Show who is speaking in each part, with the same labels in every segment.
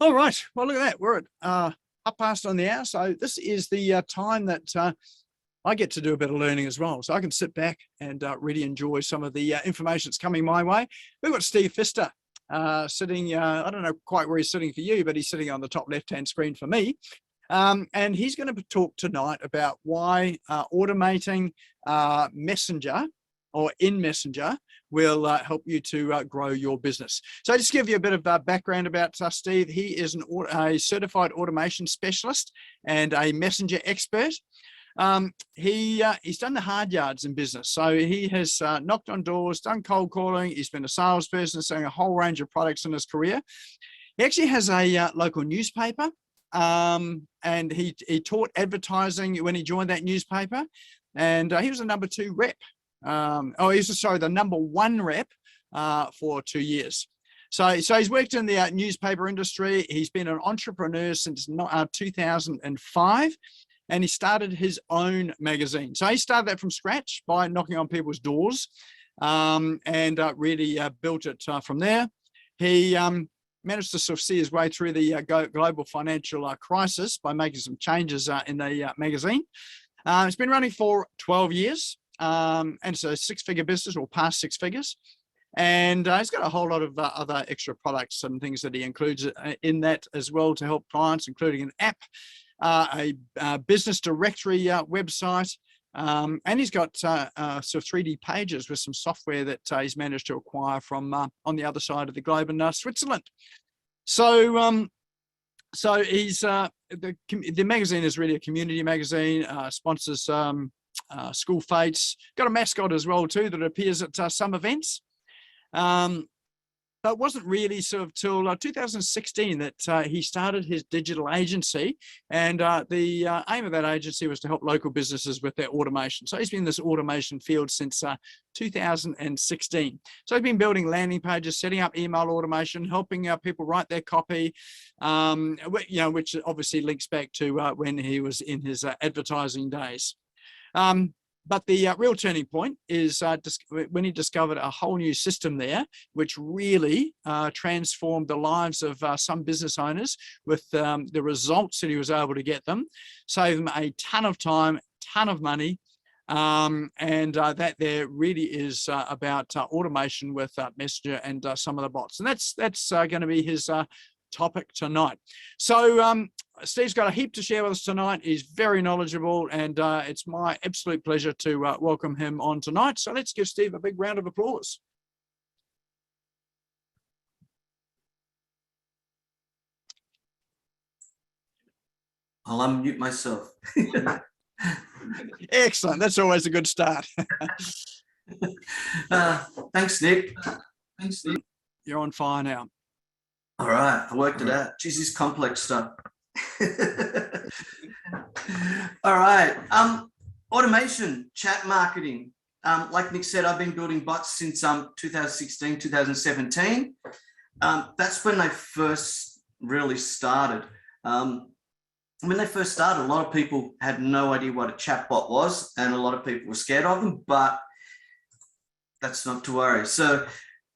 Speaker 1: All right, well, look at that. We're at up past on the hour. So this is the time that I get to do a bit of learning as well. So I can sit back and really enjoy some of the information that's coming my way. We've got Steve Pfister sitting, I don't know quite where he's sitting for you, but he's sitting on the top left-hand screen for me. And he's going to talk tonight about why automating Messenger or in Messenger will help you to grow your business. So just to give you a bit of background about Steve, he is a certified automation specialist and a messenger expert. He's done the hard yards in business. So he has knocked on doors, done cold calling. He's been a salesperson, selling a whole range of products in his career. He actually has a local newspaper, and he taught advertising when he joined that newspaper. And he was the #2 rep. The #1 rep for 2 years. So he's worked in the newspaper industry. He's been an entrepreneur since 2005, and he started his own magazine. So he started that from scratch by knocking on people's doors, and really built it from there. He managed to sort of see his way through the global financial crisis by making some changes in the magazine. It's been running for 12 years. And it's a 6-figure business, or past 6 figures. And he's got a whole lot of other extra products and things that he includes in that as well to help clients, including an app, a business directory website. And he's got sort of 3D pages with some software that he's managed to acquire from on the other side of the globe in Switzerland. So he's the magazine is really a community magazine, sponsors school fates, got a mascot as well too that appears at some events. But it wasn't really sort of till 2016 that he started his digital agency, and the aim of that agency was to help local businesses with their automation. So he's been in this automation field since 2016. So he's been building landing pages, setting up email automation, helping people write their copy, which obviously links back to when he was in his advertising days. But the real turning point is when he discovered a whole new system there, which really transformed the lives of some business owners with the results that he was able to get them, save them a ton of time, ton of money, and that there really is about automation with Messenger and some of the bots. And that's going to be his topic tonight. So Steve's got a heap to share with us tonight. He's very knowledgeable, and it's my absolute pleasure to welcome him on tonight. So let's give Steve a big round of applause.
Speaker 2: I'll unmute myself.
Speaker 1: Excellent. That's always a good start.
Speaker 2: Thanks, Nick.
Speaker 1: You're on fire now.
Speaker 2: All right, I worked it out. Geez, this complex stuff. All right, automation, chat marketing. Like Nick said, I've been building bots since 2016, 2017. That's when they first really started. When they first started, a lot of people had no idea what a chatbot was, and a lot of people were scared of them, but that's not to worry.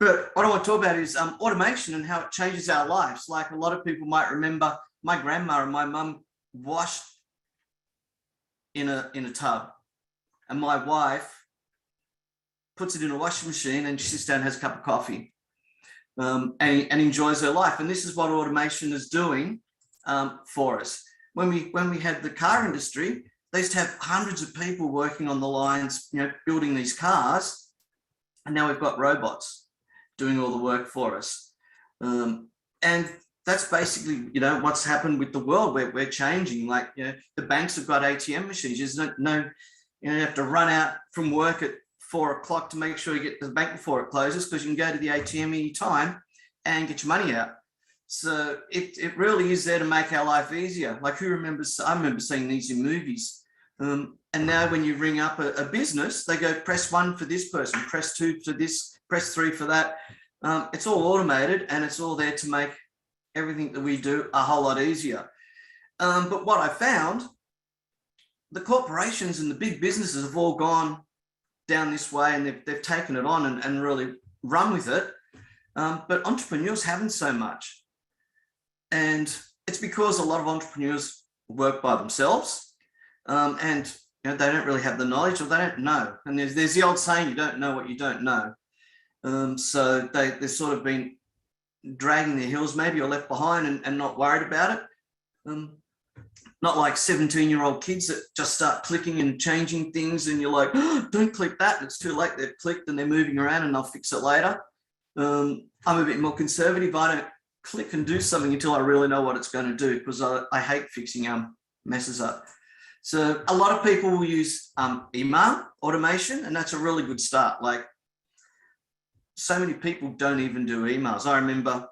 Speaker 2: But what I want to talk about is automation and how it changes our lives. Like a lot of people might remember, my grandma and my mum washed in a tub, and my wife puts it in a washing machine and she sits down and has a cup of coffee and enjoys her life. And this is what automation is doing for us. When we had the car industry, they used to have hundreds of people working on the lines, building these cars, and now we've got robots doing all the work for us. And that's basically, what's happened with the world. We're changing. Like, the banks have got ATM machines. There's you have to run out from work at 4 o'clock to make sure you get to the bank before it closes, because you can go to the ATM anytime and get your money out. So it really is there to make our life easier. Like, who remembers? I remember seeing these in movies. And now when you ring up a business, they go, press 1 for this person, press 2 for this, press 3 for that. It's all automated, and it's all there to make everything that we do a whole lot easier. But what I found, the corporations and the big businesses have all gone down this way, and they've taken it on and really run with it. But entrepreneurs haven't so much. And it's because a lot of entrepreneurs work by themselves, and they don't really have the knowledge, or they don't know. And there's the old saying, you don't know what you don't know. So they've sort of been dragging their heels maybe, or left behind, and not worried about it. Not like 17-year-old kids that just start clicking and changing things, and you're like, oh, don't click that. It's too late. They've clicked and they're moving around, and they'll fix it later. I'm a bit more conservative. I don't click and do something until I really know what it's going to do, because I hate fixing messes up. So a lot of people will use email automation, and that's a really good start. Like, so many people don't even do emails. I remember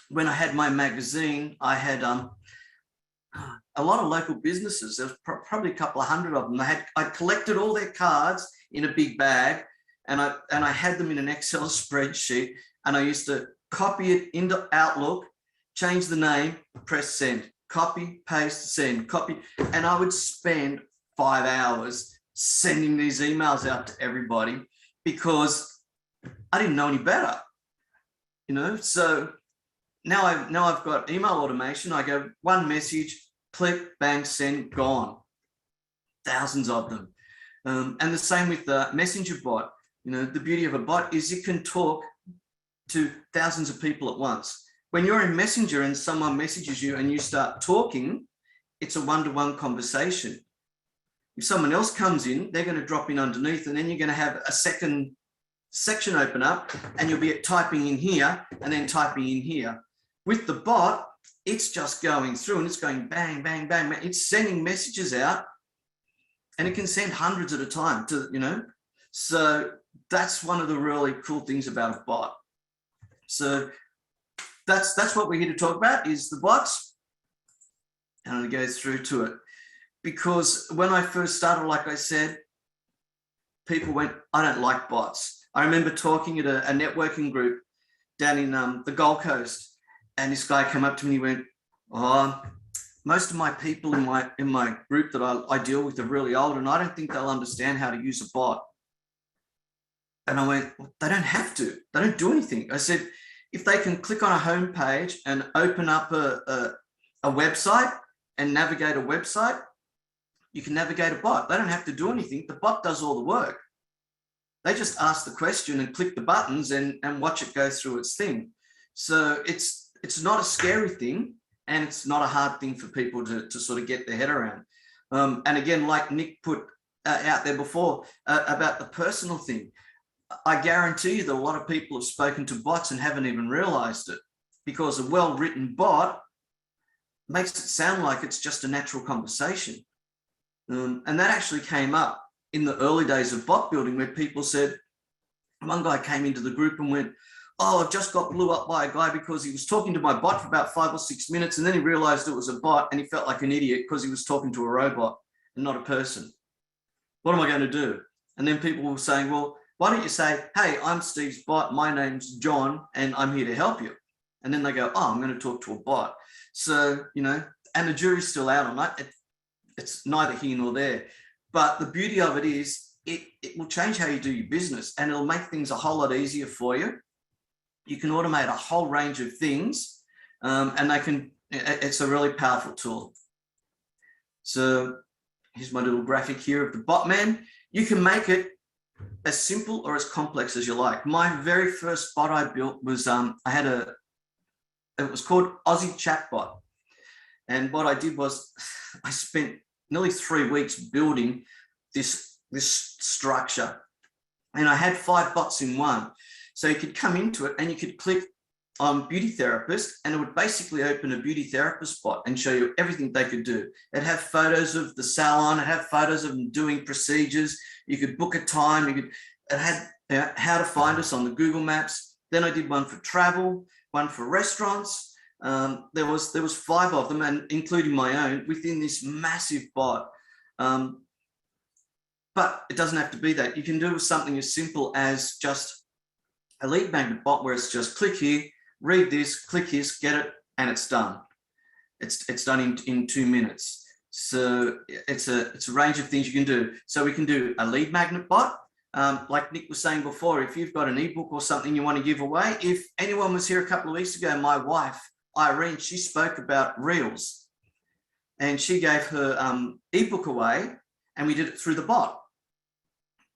Speaker 2: when I had my magazine, I had a lot of local businesses. There was probably a couple of hundred of them. I collected all their cards in a big bag, and I had them in an Excel spreadsheet, and I used to copy it into Outlook, change the name, press send, copy, paste, send, copy. And I would spend 5 hours sending these emails out to everybody, because I didn't know any better, So now I've got email automation. I go one message, click, bang, send, gone. Thousands of them. And the same with the messenger bot. The beauty of a bot is you can talk to thousands of people at once. When you're in Messenger and someone messages you and you start talking, it's a one-to-one conversation. If someone else comes in, they're going to drop in underneath, and then you're going to have a second section open up, and you'll be typing in here and then typing in here. With the bot, it's just going through, and it's going bang, bang, bang, bang. It's sending messages out, and it can send hundreds at a time So that's one of the really cool things about a bot. So that's what we're here to talk about, is the bots. And I'm going to go through to it, because when I first started, like I said, people went, I don't like bots. I remember talking at a networking group down in the Gold Coast, and this guy came up to me and he went, oh, most of my people in my group that I deal with are really old, and I don't think they'll understand how to use a bot. And I went, well, they don't have to. They don't do anything. I said, if they can click on a homepage and open up a website and navigate a website, you can navigate a bot. They don't have to do anything. The bot does all the work. They just ask the question and click the buttons and watch it go through its thing. So it's not a scary thing, and it's not a hard thing for people to sort of get their head around. And again, like Nick put out there before about the personal thing, I guarantee you that a lot of people have spoken to bots and haven't even realized it, because a well-written bot makes it sound like it's just a natural conversation. And that actually came up in the early days of bot building, where people said, one guy came into the group and went, oh, I've just got blew up by a guy because he was talking to my bot for about 5 or 6 minutes, and then he realized it was a bot, and he felt like an idiot because he was talking to a robot and not a person. What am I going to do? And then people were saying, well, why don't you say, hey, I'm Steve's bot, my name's John, and I'm here to help you. And then they go, oh, I'm going to talk to a bot. So, and the jury's still out on that. It's neither here nor there. But the beauty of it is it will change how you do your business, and it'll make things a whole lot easier for you. You can automate a whole range of things, and it's a really powerful tool. So here's my little graphic here of the Botman. You can make it as simple or as complex as you like. My very first bot I built was, it was called Aussie Chatbot. And what I did was I spent nearly 3 weeks building this structure, and I had 5 bots in one. So you could come into it and you could click on beauty therapist, and it would basically open a beauty therapist bot and show you everything they could do. It'd have photos of the salon, it'd have photos of them doing procedures. You could book a time. It had how to find us on the Google Maps. Then I did one for travel, one for restaurants. There was 5 of them, and including my own, within this massive bot. But it doesn't have to be that. You can do something as simple as just a lead magnet bot, where it's just click here, read this, click here, get it, and it's done. It's done in 2 minutes. So it's a range of things you can do. So we can do a lead magnet bot. Like Nick was saying before, if you've got an ebook or something you want to give away, if anyone was here a couple of weeks ago, my wife Irene, she spoke about Reels, and she gave her ebook away, and we did it through the bot,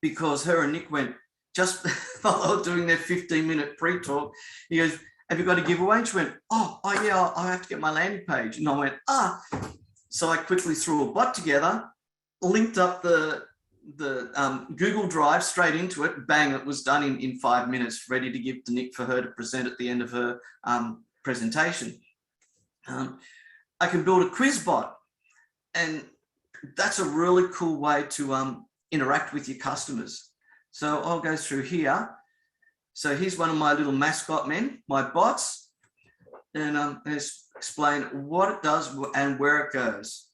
Speaker 2: because her and Nick went, just while they were doing their 15-minute pre-talk, he goes, have you got a giveaway? And she went, oh yeah, I have to get my landing page. And I went, So I quickly threw a bot together, linked up the Google Drive straight into it. Bang, it was done in 5 minutes, ready to give to Nick for her to present at the end of her presentation. I can build a quiz bot, and that's a really cool way to interact with your customers. So I'll go through here. So here's one of my little mascot men, my bots, and let's explain what it does and where it goes.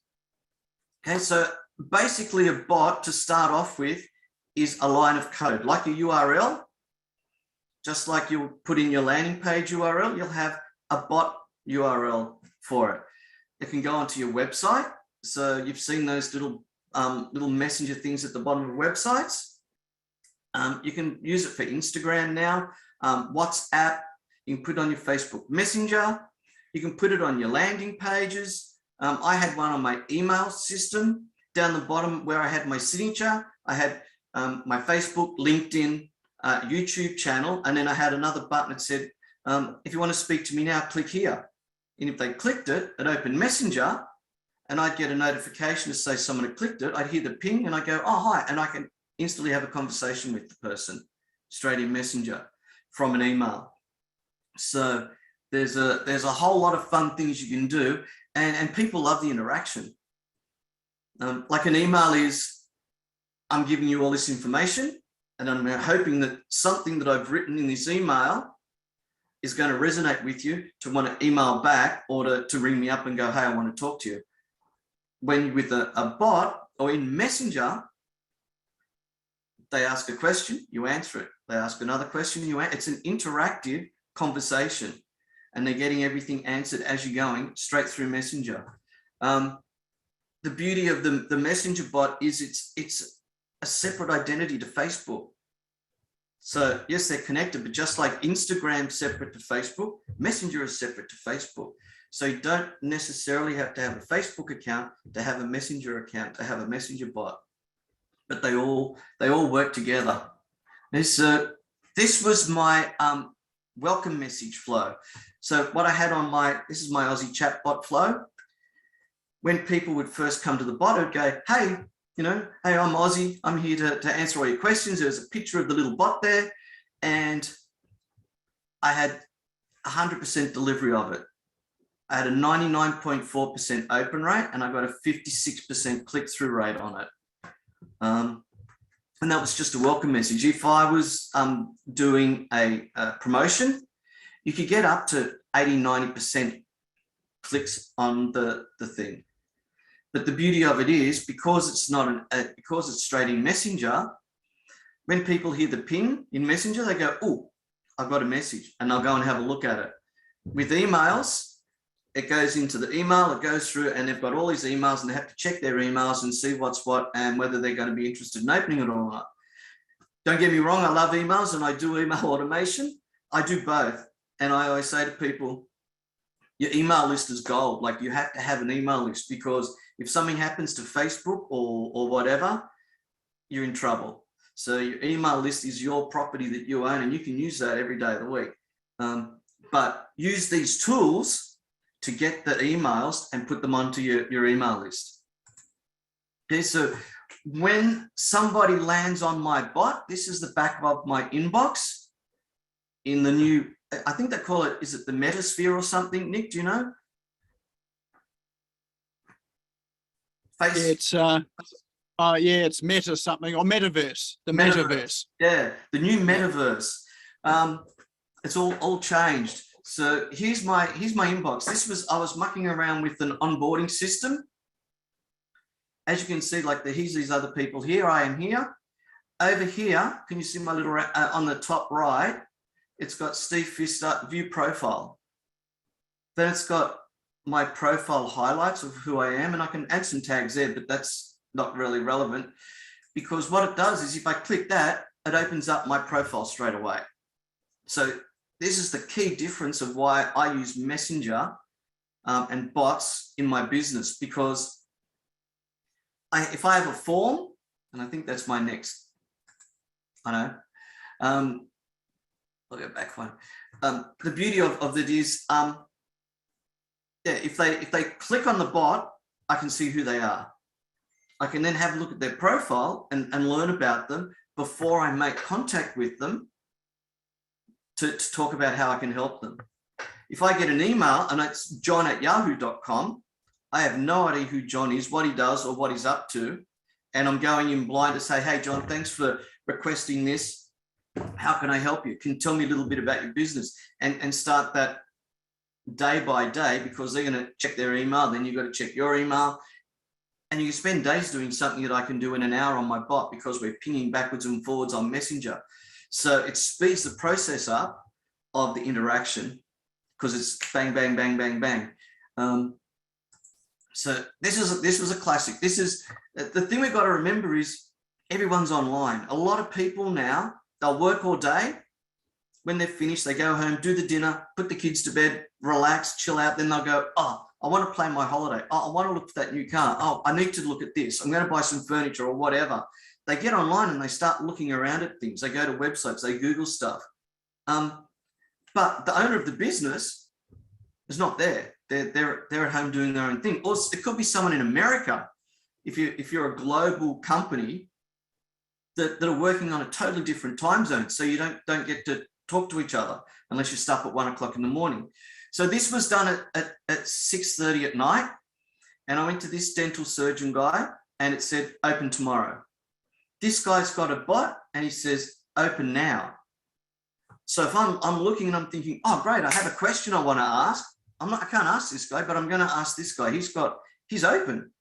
Speaker 2: Okay, so basically a bot, to start off with, is a line of code, like a URL. Just like you'll put in your landing page URL, you'll have a bot URL for it. It can go onto your website. So you've seen those little messenger things at the bottom of websites. You can use it for Instagram now, WhatsApp. You can put it on your Facebook Messenger. You can put it on your landing pages. I had one on my email system. Down the bottom where I had my signature, I had my Facebook, LinkedIn, YouTube channel, and then I had another button that said, if you want to speak to me now, click here. And if they clicked it, it opened Messenger, and I'd get a notification to say someone had clicked it. I'd hear the ping, and I go, oh, hi, and I can instantly have a conversation with the person straight in Messenger from an email. So there's a whole lot of fun things you can do, and people love the interaction. Like an email is, I'm giving you all this information, and I'm hoping that something that I've written in this email is going to resonate with you to want to email back, or to ring me up and go, hey, I want to talk to you. When you're with a bot or in Messenger, they ask a question, you answer it. They ask another question, you answer. It's an interactive conversation, and they're getting everything answered as you're going straight through Messenger. The beauty of the Messenger bot is it's a separate identity to Facebook. So yes, they're connected, but just like Instagram's separate to Facebook, Messenger is separate to Facebook. So you don't necessarily have to have a Facebook account to have a Messenger account, to have a Messenger bot, but they all work together. This was my welcome message flow. So what I had on this is my Aussie Chatbot flow. When people would first come to the bot, I'd go, hey, hey, I'm Aussie. I'm here to answer all your questions. There's a picture of the little bot there, and I had 100% delivery of it. I had a 99.4% open rate, and I got a 56% click-through rate on it. And that was just a welcome message. If I was doing a promotion, you could get up to 80-90% clicks on the thing. But the beauty of it is, because it's not because it's straight in Messenger, when people hear the ping in Messenger, they go, oh, I've got a message, and they'll go and have a look at it. With emails, it goes into the email, it goes through, and they've got all these emails, and they have to check their emails and see what's what and whether they're going to be interested in opening it or not. Don't get me wrong, I love emails and I do email automation. I do both. And I always say to people, your email list is gold. Like, you have to have an email list, because if something happens to Facebook or whatever, you're in trouble. So your email list is your property that you own, and you can use that every day of the week. But use these tools to get the emails and put them onto your email list. Okay, so when somebody lands on my bot, this is the back of my inbox in the new, I think they call it, is it the Metasphere or something? Nick, do you know?
Speaker 1: It's it's Meta something, or Metaverse, the Metaverse.
Speaker 2: Yeah, the new Metaverse. It's all changed. So here's my inbox. I was mucking around with an onboarding system. As you can see, like here's these other people here. I am here. Over here, can you see my little on the top right? It's got Steve Pfister view profile. Then it's got my profile highlights of who I am, and I can add some tags there, but that's not really relevant, because what it does is if I click that, it opens up my profile straight away. So this is the key difference of why I use Messenger and bots in my business, because if I have a form, and I think that's my next, I know, I'll go back one. The beauty of it is, yeah, if they click on the bot, I can see who they are. I can then have a look at their profile and learn about them before I make contact with them to talk about how I can help them. If I get an email and it's john@yahoo.com, I have no idea who John is, what he does, or what he's up to. And I'm going in blind to say, hey, John, thanks for requesting this. How can I help you? Can you tell me a little bit about your business? And start that day by day, because they're going to check their email. Then you've got to check your email. And you can spend days doing something that I can do in an hour on my bot, because we're pinging backwards and forwards on Messenger. So it speeds the process up of the interaction, because it's bang, bang, bang, bang, bang. So this was a classic. This is the thing we've got to remember is everyone's online. A lot of people now, they'll work all day. When they're finished, they go home, do the dinner, put the kids to bed, relax, chill out. Then they'll go, oh, I want to plan my holiday. Oh, I want to look for that new car. Oh, I need to look at this. I'm going to buy some furniture or whatever. They get online and they start looking around at things. They go to websites, they Google stuff. But the owner of the business is not there. They're at home doing their own thing. Or it could be someone in America. If you're a global company that are working on a totally different time zone, so you don't get to talk to each other unless you stop at 1 o'clock in the morning. So this was done at 6:30 at night, and I went to this dental surgeon guy, and it said open tomorrow. This guy's got a bot, and he says open now. So if I'm looking and I'm thinking, oh great, I have a question I want to ask. I can't ask this guy, but I'm going to ask this guy. He's open.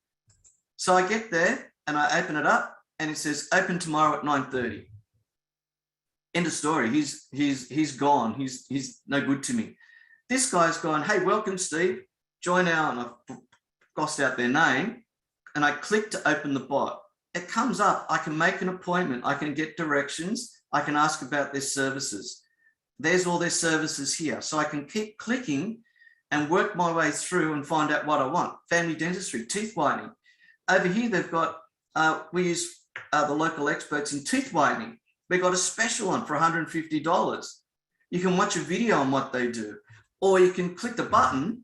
Speaker 2: So I get there and I open it up, and it says open tomorrow at 9:30. End of story. He's gone. He's no good to me. This guy's gone, hey, welcome, Steve. Join our, and I've crossed out their name, and I click to open the bot. It comes up. I can make an appointment. I can get directions. I can ask about their services. There's all their services here. So I can keep clicking and work my way through and find out what I want. Family dentistry, teeth whitening. Over here, they've got, we use the local experts in teeth whitening. We got a special on for $150. You can watch a video on what they do, or you can click the button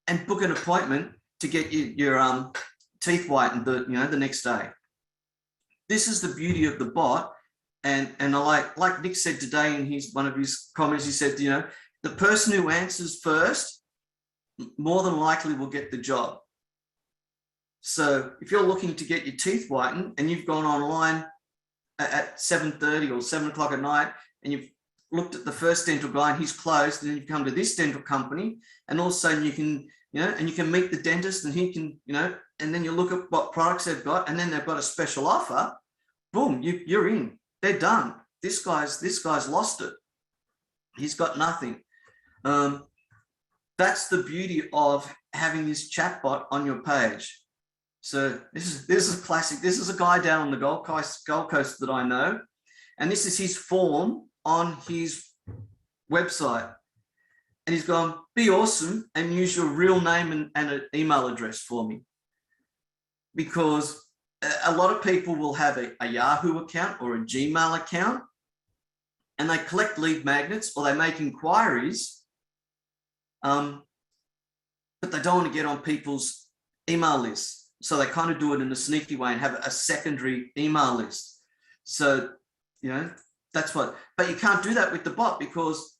Speaker 2: and book an appointment to get your teeth whitened the next day. This is the beauty of the bot. And I like Nick said today in one of his comments, he said, the person who answers first more than likely will get the job. So if you're looking to get your teeth whitened and you've gone online at 7:30 or 7 o'clock at night, and you've looked at the first dental guy and he's closed, and then you've come to this dental company, and all of a sudden you can, and you can meet the dentist, and he can, and then you look at what products they've got, and then they've got a special offer. Boom, you're in. They're done. This guy's lost it. He's got nothing. That's the beauty of having this chatbot on your page. So this is a classic. This is a guy down on the Gold Coast that I know, and this is his form on his website. And he's gone, be awesome and use your real name and an email address for me, because a lot of people will have a Yahoo account or a Gmail account, and they collect lead magnets or they make inquiries, but they don't want to get on people's email lists. So they kind of do it in a sneaky way and have a secondary email list. So, that's what, but you can't do that with the bot, because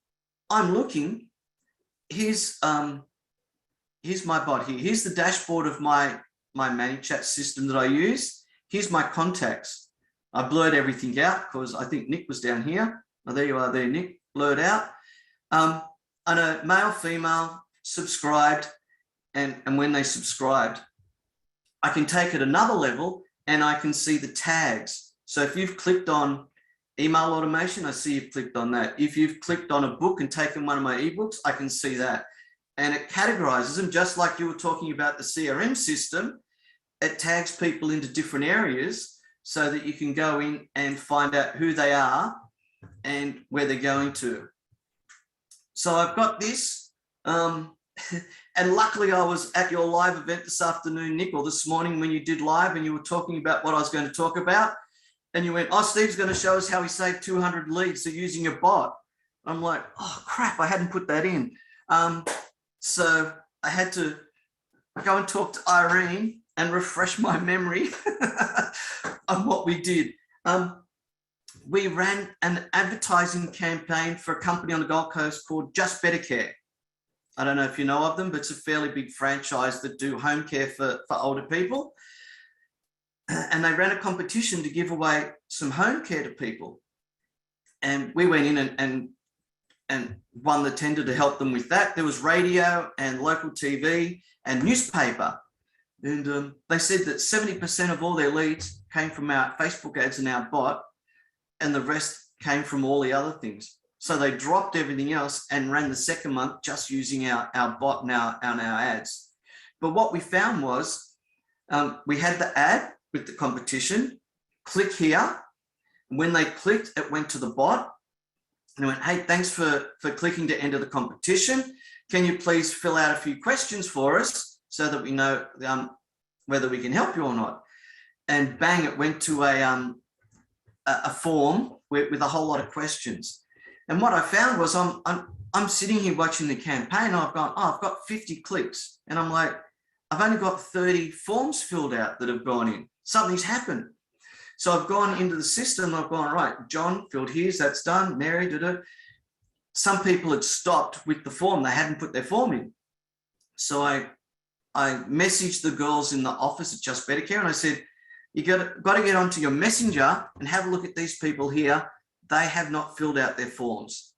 Speaker 2: I'm looking, here's my bot here. Here's the dashboard of my ManyChat system that I use. Here's my contacts. I blurred everything out because I think Nick was down here. Oh, there you are there, Nick, blurred out. I know male, female, subscribed, and when they subscribed. I can take it another level and I can see the tags. So if you've clicked on email automation, I see you've clicked on that. If you've clicked on a book and taken one of my ebooks, I can see that. And it categorizes them, just like you were talking about the CRM system. It tags people into different areas so that you can go in and find out who they are and where they're going to. So I've got this. And luckily I was at your live event this afternoon, Nick, or this morning when you did live and you were talking about what I was going to talk about. And you went, oh, Steve's going to show us how he saved 200 leads to using a bot. I'm like, oh, crap, I hadn't put that in. So I had to go and talk to Irene and refresh my memory of what we did. We ran an advertising campaign for a company on the Gold Coast called Just Better Care. I don't know if you know of them, but it's a fairly big franchise that do home care for older people. And they ran a competition to give away some home care to people. And we went in and won the tender to help them with that. There was radio and local TV and newspaper. And they said that 70% of all their leads came from our Facebook ads and our bot, and the rest came from all the other things. So they dropped everything else and ran the second month just using our bot and our ads. But what we found was we had the ad with the competition, click here. When they clicked, it went to the bot and it went, hey, thanks for clicking to enter the competition. Can you please fill out a few questions for us so that we know whether we can help you or not? And bang, it went to a form with a whole lot of questions. And what I found was I'm sitting here watching the campaign. I've gone, oh, I've got 50 clicks. And I'm like, I've only got 30 forms filled out that have gone in. Something's happened. So I've gone into the system. I've gone, right, John filled his, that's done. Mary did it. Some people had stopped with the form. They hadn't put their form in. So I messaged the girls in the office at Just Better Care and I said, you got to get onto your messenger and have a look at these people here. They have not filled out their forms.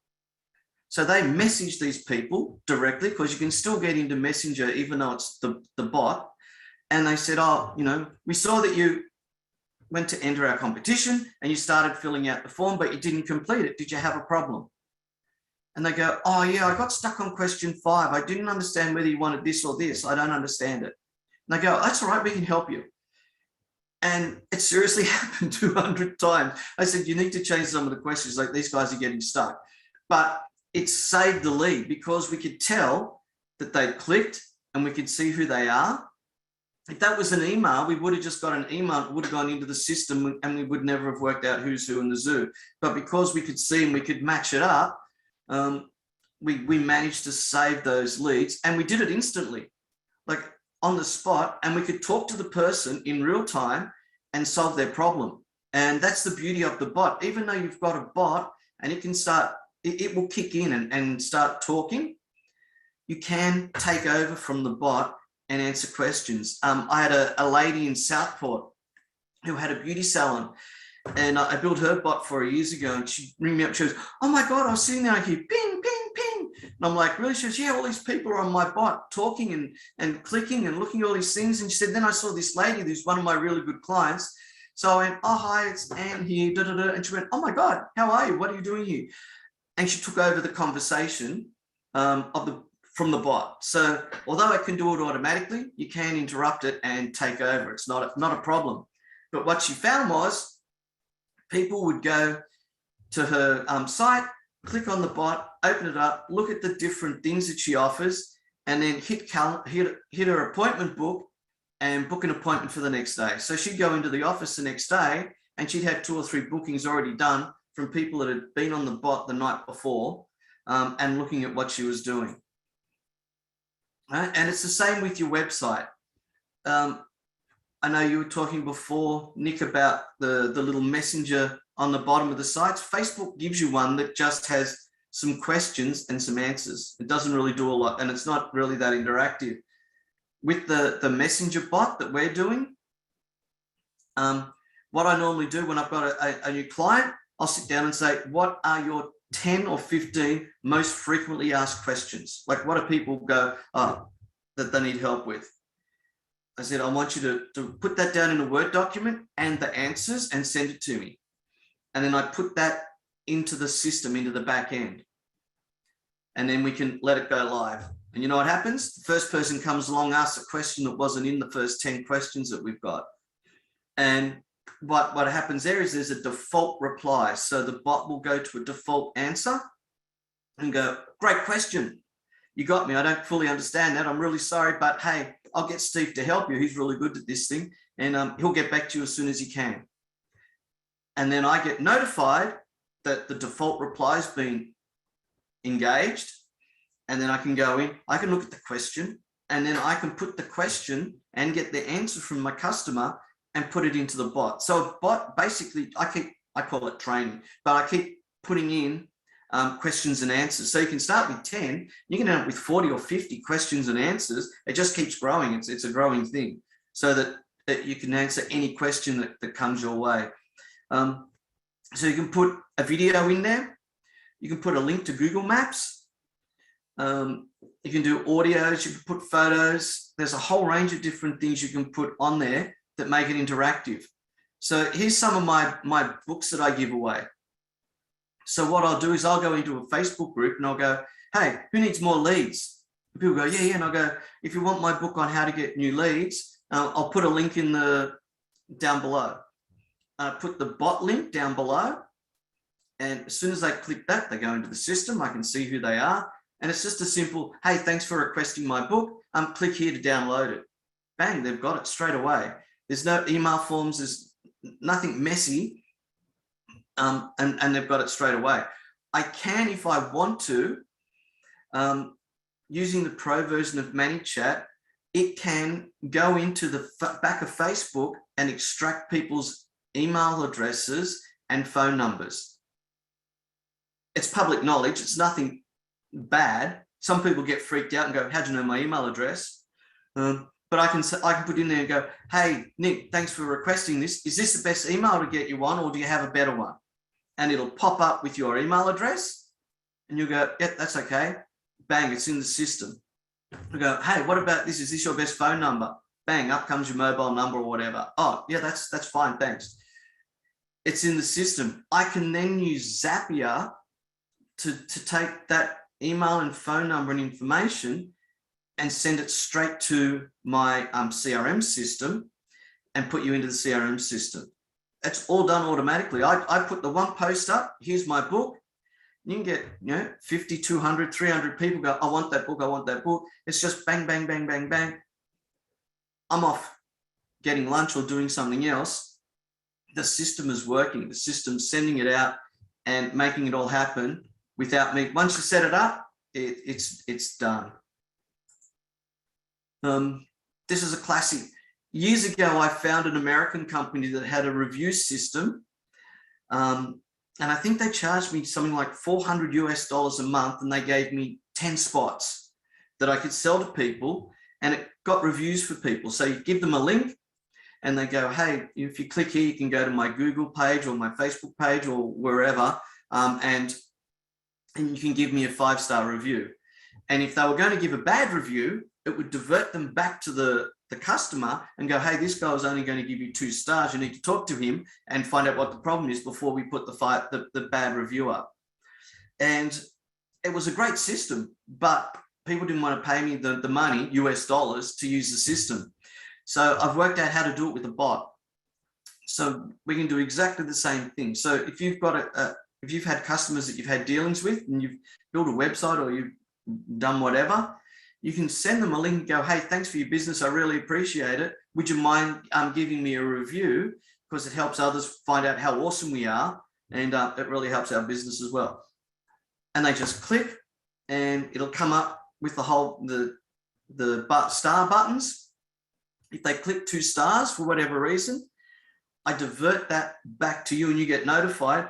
Speaker 2: So they messaged these people directly because you can still get into Messenger even though it's the bot. And they said, oh, you know, we saw that you went to enter our competition and you started filling out the form, but you didn't complete it. Did you have a problem? And they go, oh yeah, I got stuck on question 5. I didn't understand whether you wanted this or this. I don't understand it. And they go, that's all right, we can help you. And it seriously happened 200 times. I said, you need to change some of the questions, like these guys are getting stuck. But it saved the lead because we could tell that they clicked and we could see who they are. If that was an email, we would have just got an email, it would have gone into the system and we would never have worked out who's who in the zoo. But because we could see and we could match it up, we managed to save those leads and we did it instantly, like on the spot, and we could talk to the person in real time and solve their problem. And that's the beauty of the bot. Even though you've got a bot and it can start, it will kick in and start talking, you can take over from the bot and answer questions. I had a lady in Southport who had a beauty salon and I built her bot 4 years ago and she rang me up, she goes, oh my God, I was sitting there, I hear ping, ping, ping. And I'm like, really? She goes, yeah, all these people are on my bot talking and clicking and looking at all these things. And she said, then I saw this lady who's one of my really good clients. So I went, oh, hi, it's Anne here, da, da, da. And she went, oh my God, how are you? What are you doing here? And she took over the conversation from the bot. So although it can do it automatically, you can interrupt it and take over. It's not a problem. But what she found was people would go to her site, click on the bot, open it up, look at the different things that she offers, and then hit her appointment book and book an appointment for the next day. So she'd go into the office the next day and she'd have 2 or 3 bookings already done from people that had been on the bot the night before and looking at what she was doing. And it's the same with your website. I know you were talking before, Nick, about the little messenger on the bottom of the sites. Facebook gives you one that just has some questions and some answers. It doesn't really do a lot and it's not really that interactive. With the messenger bot that we're doing, what I normally do when I've got a new client, I'll sit down and say, what are your 10 or 15 most frequently asked questions? Like what do people go, oh, that they need help with? I said, I want you to put that down in a Word document and the answers and send it to me. And then I put that into the system, into the back end. And then we can let it go live. And you know what happens? The first person comes along, asks a question that wasn't in the first 10 questions that we've got. And what happens there is there's a default reply. So the bot will go to a default answer and go, great question. You got me. I don't fully understand that. I'm really sorry, but hey, I'll get Steve to help you. He's really good at this thing, and he'll get back to you as soon as he can. And then I get notified that the default reply has been engaged, and then I can go in, I can look at the question, and then I can put the question and get the answer from my customer and put it into the bot. So a bot, basically, I call it training, but I keep putting in questions and answers. So you can start with 10, you can end up with 40 or 50 questions and answers. It just keeps growing. It's a growing thing, so that you can answer any question that comes your way. So you can put a video in there. You can put a link to Google Maps. You can do audios, you can put photos. There's a whole range of different things you can put on there that make it interactive. So here's some of my books that I give away. So what I'll do is I'll go into a Facebook group and I'll go, hey, who needs more leads? And people go, yeah. And I'll go, if you want my book on how to get new leads, I'll put a link in down below. Put the bot link down below. And as soon as they click that, they go into the system. I can see who they are. And it's just a simple, hey, thanks for requesting my book. Click here to download it. Bang, they've got it straight away. There's no email forms. There's nothing messy. And they've got it straight away. I can, if I want to, using the pro version of ManyChat, it can go into the back of Facebook and extract people's email addresses and phone numbers. It's public knowledge. It's nothing bad. Some people get freaked out and go, how do you know my email address? But I can put in there and go, hey, Nick, thanks for requesting this. Is this the best email to get you on, or do you have a better one? And it'll pop up with your email address and you'll go, yeah, that's okay. Bang, it's in the system. You go, hey, what about this? Is this your best phone number? Bang, up comes your mobile number or whatever. Oh, yeah, that's fine, thanks. It's in the system. I can then use Zapier to take that email and phone number and information and send it straight to my CRM system and put you into the CRM system. It's all done automatically. I put the one post up, here's my book. You can get 50, 200, 300 people go, I want that book, I want that book. It's just bang, bang, bang, bang, bang. I'm off getting lunch or doing something else. The system is working. The system's sending it out and making it all happen without me. Once you set it up, it's done. This is a classic. Years ago, I found an American company that had a review system. And I think they charged me something like $400 US a month, and they gave me 10 spots that I could sell to people, and it got reviews for people. So you give them a link and they go, hey, if you click here, you can go to my Google page or my Facebook page or wherever, and you can give me a 5-star review. And if they were going to give a bad review, it would divert them back to the customer and go, hey, this guy was only going to give you 2 stars. You need to talk to him and find out what the problem is before we put the bad review up. And it was a great system, but people didn't want to pay me the money, US dollars, to use the system. So I've worked out how to do it with a bot. So we can do exactly the same thing. So if you've got if you've had customers that you've had dealings with and you've built a website or you've done whatever, you can send them a link and go, hey, thanks for your business. I really appreciate it. Would you mind giving me a review? Because it helps others find out how awesome we are. And it really helps our business as well. And they just click and it'll come up with the star buttons. If they click 2 stars for whatever reason, I divert that back to you and you get notified.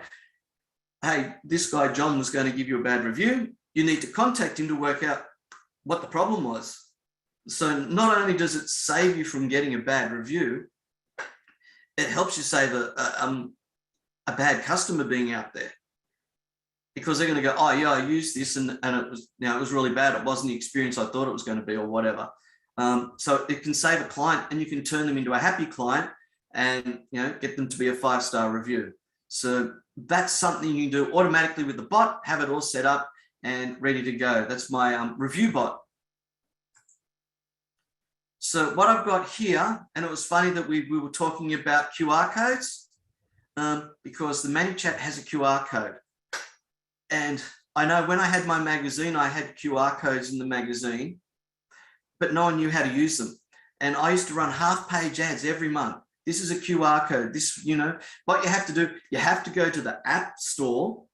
Speaker 2: Hey, this guy, John, was going to give you a bad review. You need to contact him to work out what the problem was. So not only does it save you from getting a bad review, it helps you save a bad customer being out there, because they're going to go, oh yeah, I used this and it was, it was really bad. It wasn't the experience I thought it was going to be or whatever. So it can save a client and you can turn them into a happy client and get them to be a 5-star review. So that's something you can do automatically with the bot, have it all set up and ready to go. That's my review bot. So what I've got here, and it was funny that we were talking about QR codes, because the ManyChat has a QR code. And I know when I had my magazine, I had QR codes in the magazine, but no one knew how to use them. And I used to run half-page ads every month. This is a QR code. This, you know, what you have to do, you have to go to the App Store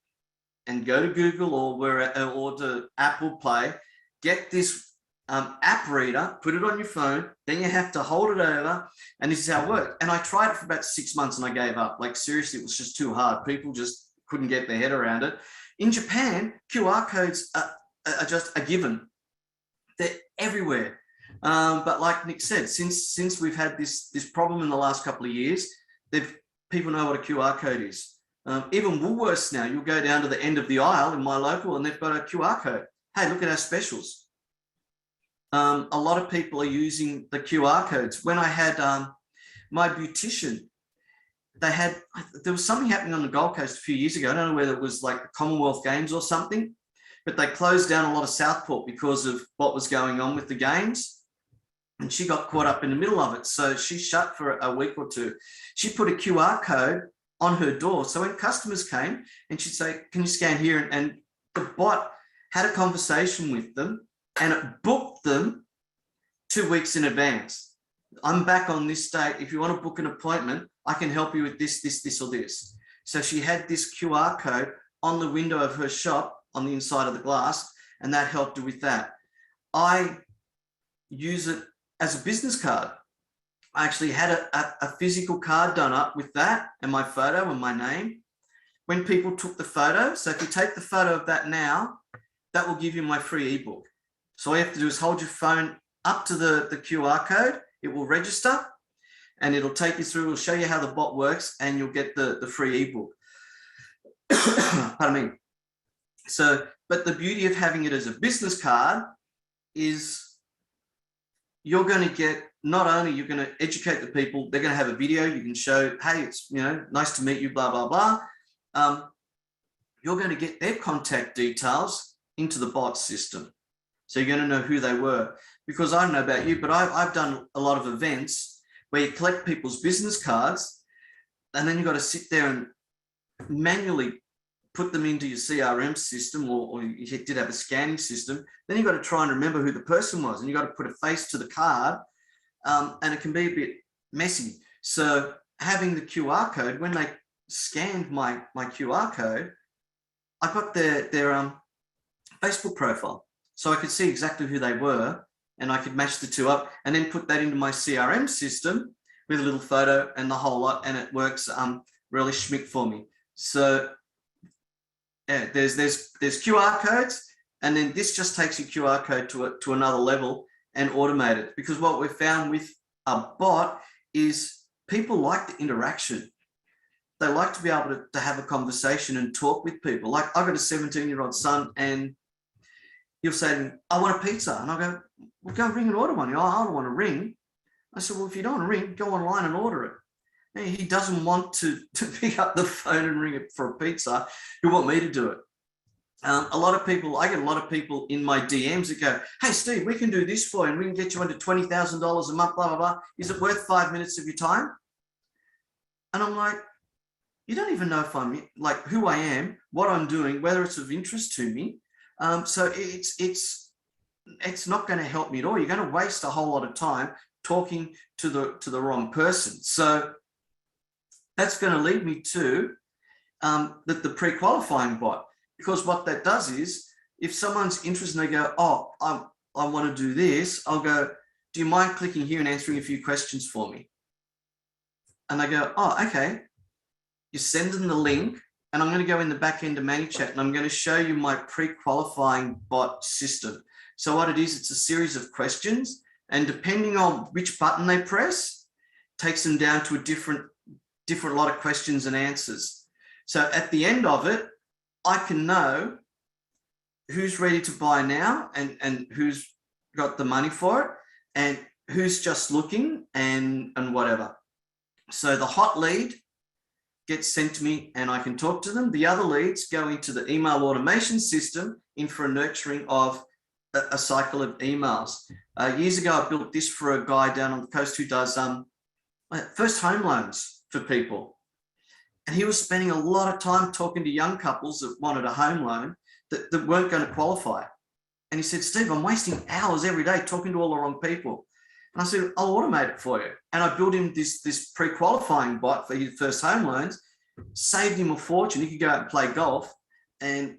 Speaker 2: and go to Google or to Apple Play, get this app reader, put it on your phone, then you have to hold it over, and this is how it works. And I tried it for about 6 months and I gave up. Like, seriously, it was just too hard. People just couldn't get their head around it. In Japan, QR codes are just a given. They're everywhere. But like Nick said, since we've had this problem in the last couple of years, people know what a QR code is. Even Woolworths now, you'll go down to the end of the aisle in my local and they've got a QR code. Hey, look at our specials. A lot of people are using the QR codes. When I had my beautician, there was something happening on the Gold Coast a few years ago. I don't know whether it was like the Commonwealth Games or something, but they closed down a lot of Southport because of what was going on with the games. And she got caught up in the middle of it. So she shut for a week or two. She put a QR code on her door. So when customers came and she'd say, can you scan here? And the bot had a conversation with them and it booked them 2 weeks in advance. I'm back on this date. If you want to book an appointment, I can help you with this, this, or this. So she had this QR code on the window of her shop on the inside of the glass, and that helped her with that. I use it as a business card. I actually had a physical card done up with that and my photo and my name. When people took the photo, so if you take the photo of that now, that will give you my free ebook. So all you have to do is hold your phone up to the QR code, it will register and it'll take you through, it'll show you how the bot works and you'll get the free ebook. Pardon me. So, but the beauty of having it as a business card is you're going to get, not only you're going to educate the people, they're going to have a video, you can show, hey, it's, you know, nice to meet you, blah, blah, blah. You're going to get their contact details into the bot system. So you're going to know who they were. Because I don't know about you, but I've done a lot of events where you collect people's business cards and then you've got to sit there and manually put them into your CRM system, or you did have a scanning system. Then you've got to try and remember who the person was and you've got to put a face to the card, and it can be a bit messy. So having the QR code, when they scanned my QR code, I got their Facebook profile. So I could see exactly who they were and I could match the two up and then put that into my CRM system with a little photo and the whole lot, and it works really schmick for me. So yeah, there's QR codes, and then this just takes your QR code to another level and automate it. Because what we've found with a bot is people like the interaction. They like to be able to have a conversation and talk with people. Like I've got a 17-year-old son and he'll say to me, I want a pizza. And I'll go, well, go ring and order one. I don't want to ring. I said, well, if you don't want to ring, go online and order it. And he doesn't want to pick up the phone and ring it for a pizza. He'll want me to do it. A lot of people, I get a lot of people in my DMs that go, hey, Steve, we can do this for you and we can get you under $20,000 a month, blah, blah, blah. Is it worth 5 minutes of your time? And I'm like, you don't even know if I'm like who I am, what I'm doing, whether it's of interest to me. So it's not going to help me at all. You're going to waste a whole lot of time talking to the wrong person. So that's going to lead me to the pre-qualifying bot, because what that does is if someone's interested and they go, oh, I want to do this, I'll go, do you mind clicking here and answering a few questions for me? And they go, oh, okay. You send them the link and I'm going to go in the back end of ManyChat and I'm going to show you my pre-qualifying bot system. So what it is, it's a series of questions, and depending on which button they press, takes them down to a different lot of questions and answers. So at the end of it, I can know who's ready to buy now and who's got the money for it and who's just looking and whatever. So the hot lead gets sent to me and I can talk to them. The other leads go into the email automation system in for a nurturing of a cycle of emails. Years ago, I built this for a guy down on the coast who does first home loans for people. And he was spending a lot of time talking to young couples that wanted a home loan. that weren't going to qualify. And he said, Steve, I'm wasting hours every day talking to all the wrong people. And I said, I'll automate it for you. And I built him this pre-qualifying bot for his first home loans, saved him a fortune. He could go out and play golf and,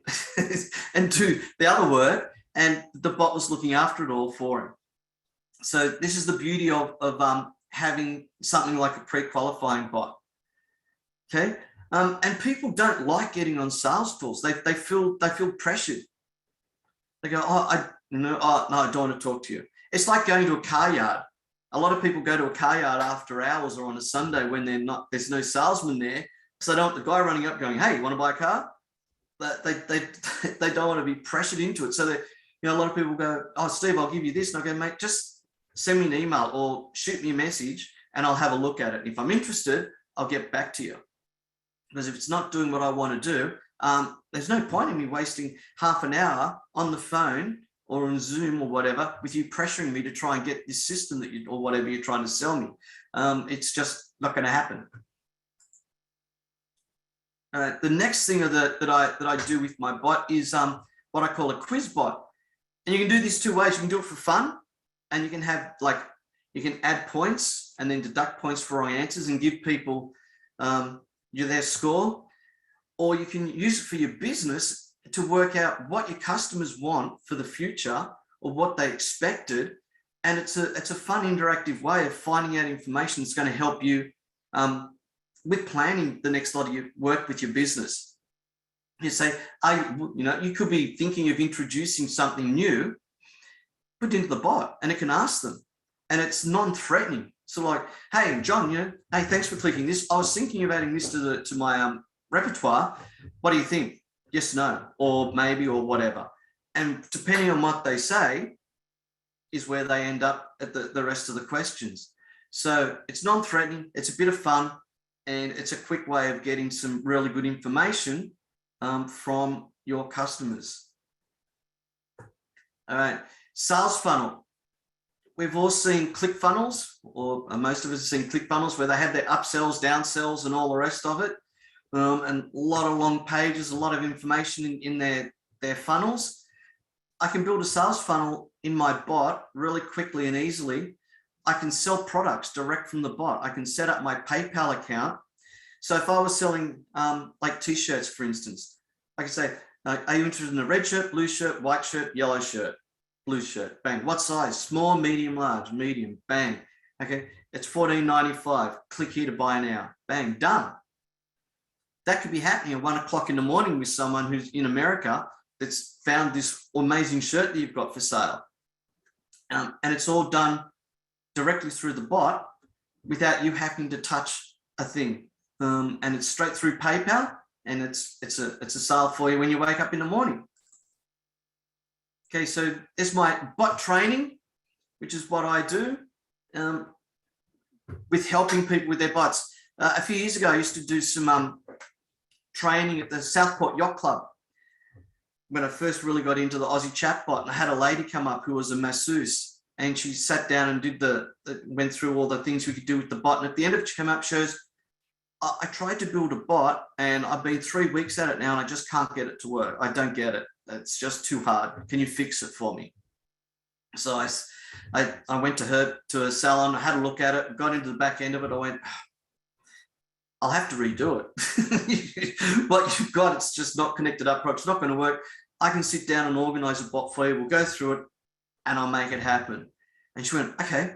Speaker 2: and do the other work. And the bot was looking after it all for him. So this is the beauty of having something like a pre-qualifying bot. Okay. And people don't like getting on sales tools. They feel pressured. They go, no, I don't want to talk to you. It's like going to a car yard. A lot of people go to a car yard after hours or on a Sunday when there's no salesman there. So they don't want the guy running up going, hey, you want to buy a car? They don't want to be pressured into it. So they, a lot of people go, oh, Steve, I'll give you this. And I go, mate, just send me an email or shoot me a message and I'll have a look at it. If I'm interested, I'll get back to you. Because if it's not doing what I want to do, there's no point in me wasting half an hour on the phone or on Zoom or whatever with you pressuring me to try and get this system that or whatever you're trying to sell me. It's just not going to happen. The next thing that I do with my bot is what I call a quiz bot. And you can do this two ways. You can do it for fun, and you can have you can add points and then deduct points for wrong answers and give people their score, or you can use it for your business to work out what your customers want for the future or what they expected. And it's a fun interactive way of finding out information that's going to help you with planning the next lot of your work with your business. You say, you could be thinking of introducing something new, put it into the bot and it can ask them, and it's non-threatening. So like, hey, John, hey, thanks for clicking this. I was thinking of adding this to my repertoire. What do you think? Yes, no, or maybe, or whatever. And depending on what they say is where they end up at the rest of the questions. So it's non-threatening, it's a bit of fun, and it's a quick way of getting some really good information from your customers. All right, sales funnel. We've all seen ClickFunnels, or most of us have seen ClickFunnels, where they have their upsells, downsells, and all the rest of it. And a lot of long pages, a lot of information in their funnels. I can build a sales funnel in my bot really quickly and easily. I can sell products direct from the bot. I can set up my PayPal account. So if I was selling like t-shirts, for instance, I can say, are you interested in a red shirt, blue shirt, white shirt, yellow shirt? Blue shirt, bang. What size? Small, medium, large, medium, bang. Okay, it's $14.95. Click here to buy now. Bang, done. That could be happening at 1 o'clock in the morning with someone who's in America that's found this amazing shirt that you've got for sale. And it's all done directly through the bot without you having to touch a thing. And it's straight through PayPal, and it's a sale for you when you wake up in the morning. Okay, so there's my bot training, which is what I do with helping people with their bots. A few years ago, I used to do some training at the Southport Yacht Club when I first really got into the Aussie Chatbot. And I had a lady come up who was a masseuse, and she sat down and went through all the things we could do with the bot. And at the end of it, she came up, shows, I tried to build a bot and I've been 3 weeks at it now and I just can't get it to work. I don't get it. It's just too hard. Can you fix it for me? So I went to a salon, I had a look at it, got into the back end of it. I went, I'll have to redo it. What you've got, it's just not connected up. It's not going to work. I can sit down and organize a bot for you. We'll go through it and I'll make it happen. And she went, okay.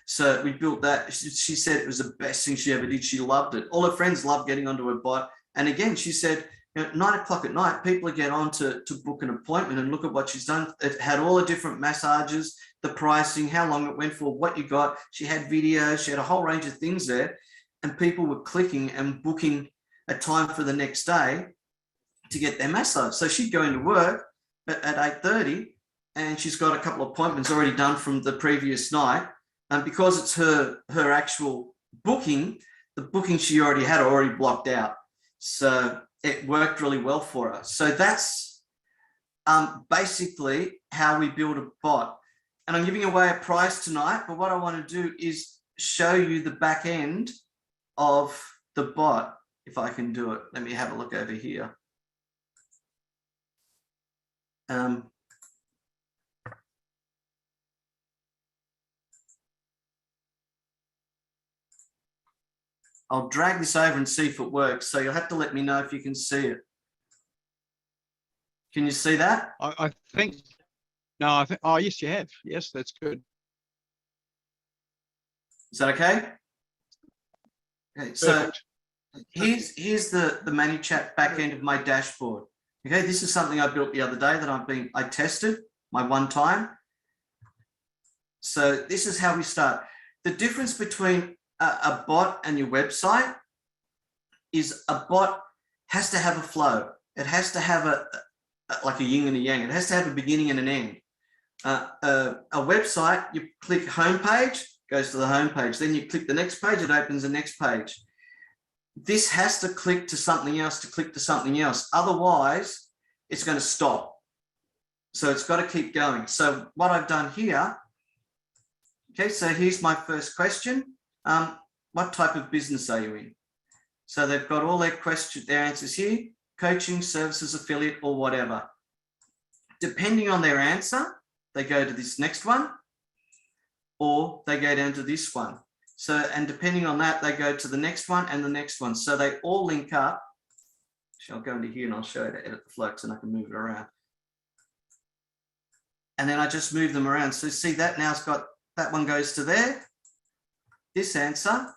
Speaker 2: So we built that. She said it was the best thing she ever did. She loved it. All her friends loved getting onto her bot. And again, she said, 9 o'clock at night, people get on to book an appointment and look at what she's done. It had all the different massages, the pricing, how long it went for, what you got. She had videos, she had a whole range of things there. And people were clicking and booking a time for the next day to get their massage. So she'd go into work at 8:30 and she's got a couple of appointments already done from the previous night. And because it's her actual booking, the booking she already had already blocked out. So it worked really well for us. So that's basically how we build a bot. And I'm giving away a prize tonight, but what I want to do is show you the back end of the bot, if I can do it. Let me have a look over here. I'll drag this over and see if it works. So you'll have to let me know if you can see it. Can you see that?
Speaker 1: I think, no, I think, oh, yes, you have. Yes, that's good.
Speaker 2: Is that okay? Okay, so
Speaker 1: Perfect.
Speaker 2: here's the ManyChat back end of my dashboard. Okay, this is something I built the other day that I tested my one time. So this is how we start. The difference between a bot and your website is a bot has to have a flow. It has to have like a yin and a yang. It has to have a beginning and an end. A website, you click homepage, goes to the homepage. Then you click the next page, it opens the next page. This has to click to something else to click to something else. Otherwise, it's going to stop. So it's got to keep going. So what I've done here, okay, so here's my first question. What type of business are you in? So they've got all their answers here: coaching, services, affiliate, or whatever. Depending on their answer, they go to this next one, or they go down to this one. So, and depending on that, they go to the next one and the next one. So they all link up. I'll go into here and I'll show you to edit the flux and I can move it around. And then I just move them around. So see that now it's got, that one goes to there. This answer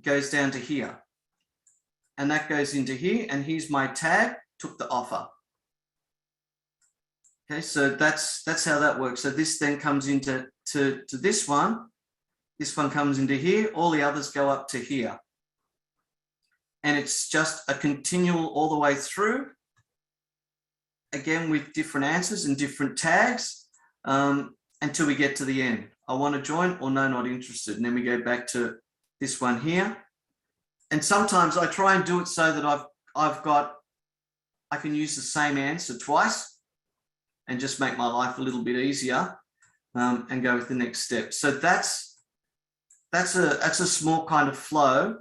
Speaker 2: goes down to here. And that goes into here. And here's my tag, took the offer. Okay, so that's how that works. So this then comes into this one. This one comes into here. All the others go up to here. And it's just a continual all the way through, again, with different answers and different tags until we get to the end. I want to join or no, not interested. And then we go back to this one here. And sometimes I try and do it so that I can use the same answer twice and just make my life a little bit easier and go with the next step. So that's a small kind of flow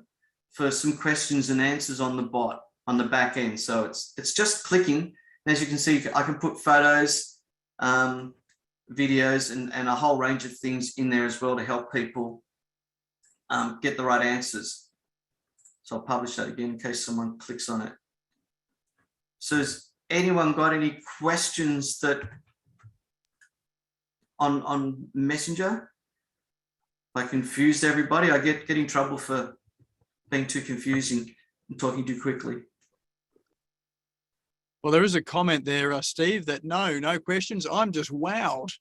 Speaker 2: for some questions and answers on the bot, on the back end. So it's just clicking. As you can see, I can put photos, videos, and a whole range of things in there as well to help people get the right answers. So I'll publish that again in case someone clicks on it. So has anyone got any questions that on Messenger? I confused everybody. I get in trouble for being too confusing and talking too quickly.
Speaker 1: Well, there is a comment there, Steve, that no questions. I'm just wowed.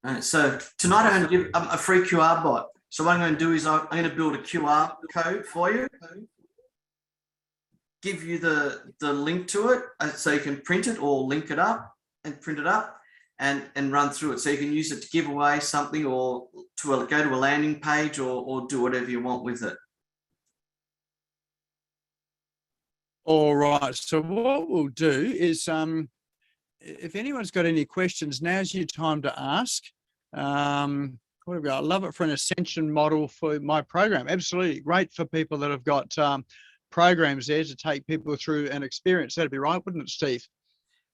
Speaker 2: All right, so tonight I'm going to give a free QR bot. So what I'm going to do is I'm going to build a QR code for you, give you the link to it so you can print it or link it up and print it up and run through it. So you can use it to give away something or to go to a landing page or do whatever you want with it.
Speaker 1: All right. So what we'll do is if anyone's got any questions, now's your time to ask. What have we got? I love it for an ascension model for my program. Absolutely great for people that have got programs there to take people through an experience. That'd be right, wouldn't it, Steve?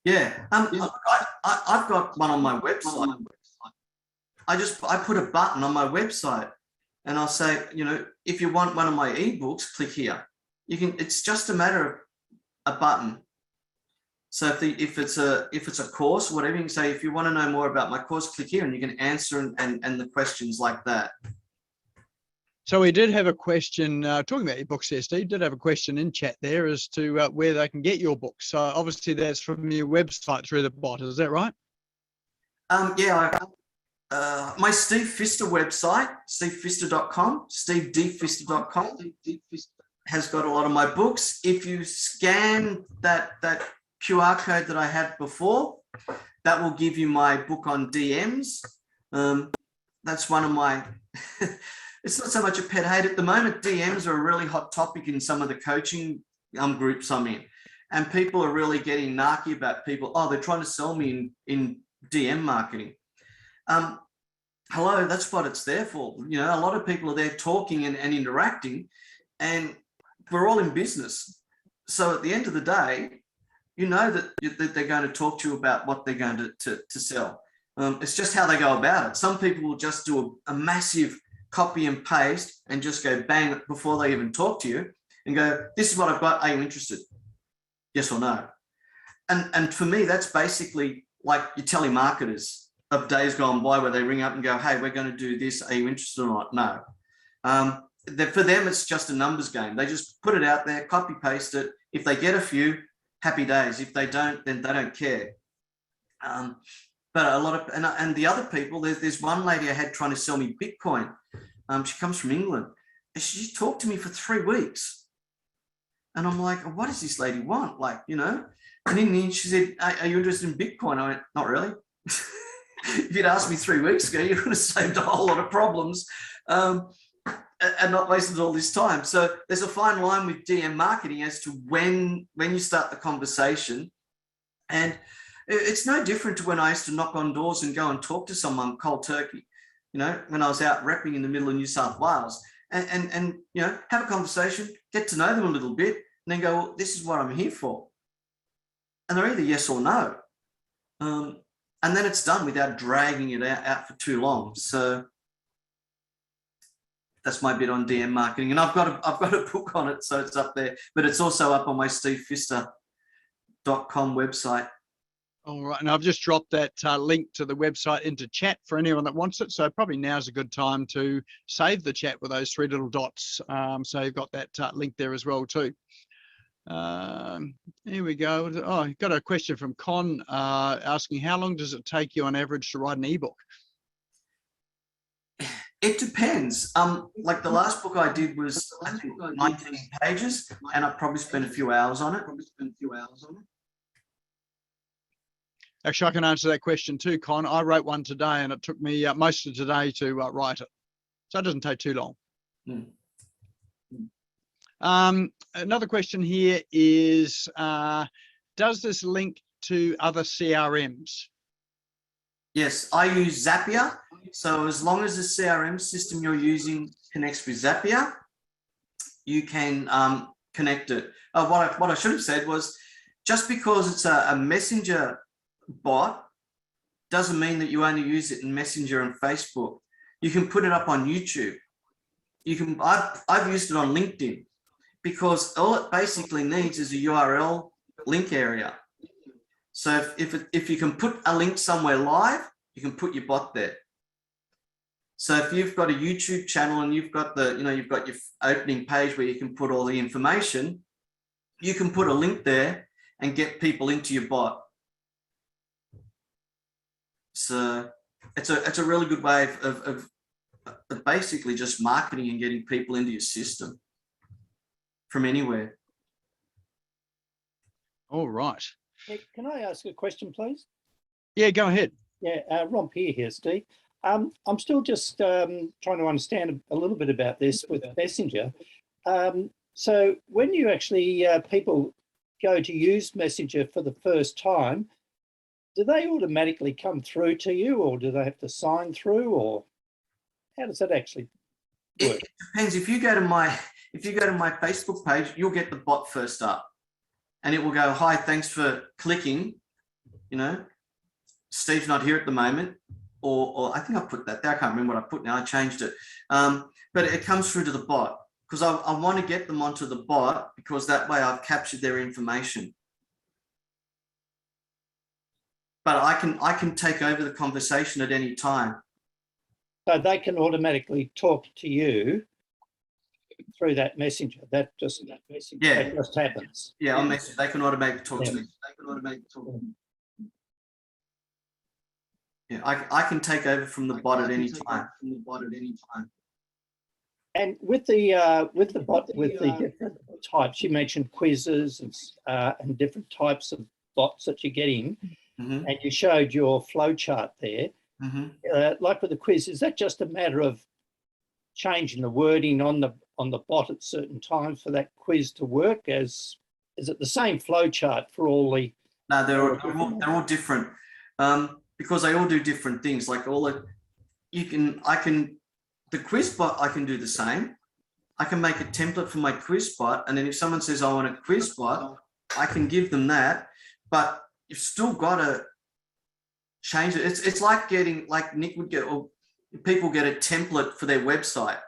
Speaker 2: Yeah. I've got one on my website. I put a button on my website and I'll say, you know, if you want one of my ebooks, click here. You can. It's just a matter of a button. So if it's a course, whatever, you can say, if you want to know more about my course, click here, and you can answer and the questions like that.
Speaker 1: So we did have a question talking about your books there, Steve. Did have a question in chat there as to where they can get your books. So obviously that's from your website through the bot. Is that right?
Speaker 2: Yeah. My Steve Pfister website, stevepfister.com, stevedpfister.com, has got a lot of my books. If you scan that QR code that I had before, that will give you my book on DMs. That's one of my, it's not so much a pet hate at the moment. DMs are a really hot topic in some of the coaching groups I'm in. And people are really getting narky about people. Oh, they're trying to sell me in DM marketing. hello, that's what it's there for. You know, a lot of people are there talking and interacting, and we're all in business. So at the end of the day, you know that they're going to talk to you about what they're going to sell. It's just how they go about it. Some people will just do a massive copy and paste and just go bang before they even talk to you and go, this is what I've got. Are you interested? Yes or no? And for me, that's basically like your telemarketers of days gone by where they ring up and go, hey, we're going to do this. Are you interested or not? No. For them, it's just a numbers game. They just put it out there, copy paste it. If they get a few, happy days. If they don't, then they don't care. But a lot of, and the other people, there's one lady I had trying to sell me Bitcoin. She comes from England. And she talked to me for 3 weeks. And I'm like, what does this lady want? Like, you know, and in the end she said, are you interested in Bitcoin? I went, not really. If you'd asked me 3 weeks ago, you would have saved a whole lot of problems and not wasted all this time. So there's a fine line with DM marketing as to when you start the conversation. And it's no different to when I used to knock on doors and go and talk to someone cold turkey, you know, when I was out repping in the middle of New South Wales and you know, have a conversation, get to know them a little bit, and then go, well, this is what I'm here for. And they're either yes or no. And then it's done without dragging it out for too long. So that's my bit on DM marketing. And I've got a book on it, so it's up there, but it's also up on my stevepfister.com website.
Speaker 1: All right, and I've just dropped that link to the website into chat for anyone that wants it. So probably now's a good time to save the chat with those 3 little dots. So you've got that link there as well too. Here we go. Oh, I've got a question from Con asking, how long does it take you on average to write an ebook?
Speaker 2: It depends. Like the last book I did was, I think, 19 pages, and I probably spent a few hours on it.
Speaker 1: Actually, I can answer that question too, Con. I wrote one today and it took me most of today to write it. So it doesn't take too long. Another question here is, does this link to other CRMs?
Speaker 2: Yes, I use Zapier. So as long as the CRM system you're using connects with Zapier, you can connect it. What I should have said was, just because it's a messenger bot doesn't mean that you only use it in Messenger and Facebook. You can put it up on YouTube. You can. I've used it on LinkedIn, because all it basically needs is a URL link area. So if you can put a link somewhere live, you can put your bot there. So if you've got a YouTube channel and you've got you've got your opening page where you can put all the information, you can put a link there and get people into your bot. So it's a really good way of basically just marketing and getting people into your system from anywhere. All right.
Speaker 3: Hey, can I ask a question, please?
Speaker 1: Yeah, go ahead.
Speaker 3: Yeah, Ron Peer here, Steve. I'm still just trying to understand a little bit about this with Messenger. So when you actually, people go to use Messenger for the first time, do they automatically come through to you, or do they have to sign through, or how does that actually work?
Speaker 2: It depends. If you go to my Facebook page, you'll get the bot first up, and it will go, hi, thanks for clicking, you know, Steve's not here at the moment, or I think I put that there. I can't remember what I put now. I changed it. But it comes through to the bot, because I want to get them onto the bot, because that way I've captured their information. But I can take over the conversation at any time.
Speaker 3: So they can automatically talk to you through that messenger. That just happens.
Speaker 2: Yeah, on message. They can automatically talk to me. They can automatically talk to me. Yeah, I can take over from the bot at any time.
Speaker 3: And with the bot, with the different types, you mentioned quizzes and different types of bots that you're getting, and you showed your flow chart there. Like with the quiz, is that just a matter of changing the wording on the bot at certain times for that quiz to work? Is it the same flow chart for all the?
Speaker 2: No, they're all different, because they all do different things. Like the quiz bot, I can do the same. I can make a template for my quiz bot. And then if someone says, I want a quiz bot, I can give them that, but you've still got to change it. It's like getting, like Nick would get, or people get a template for their website.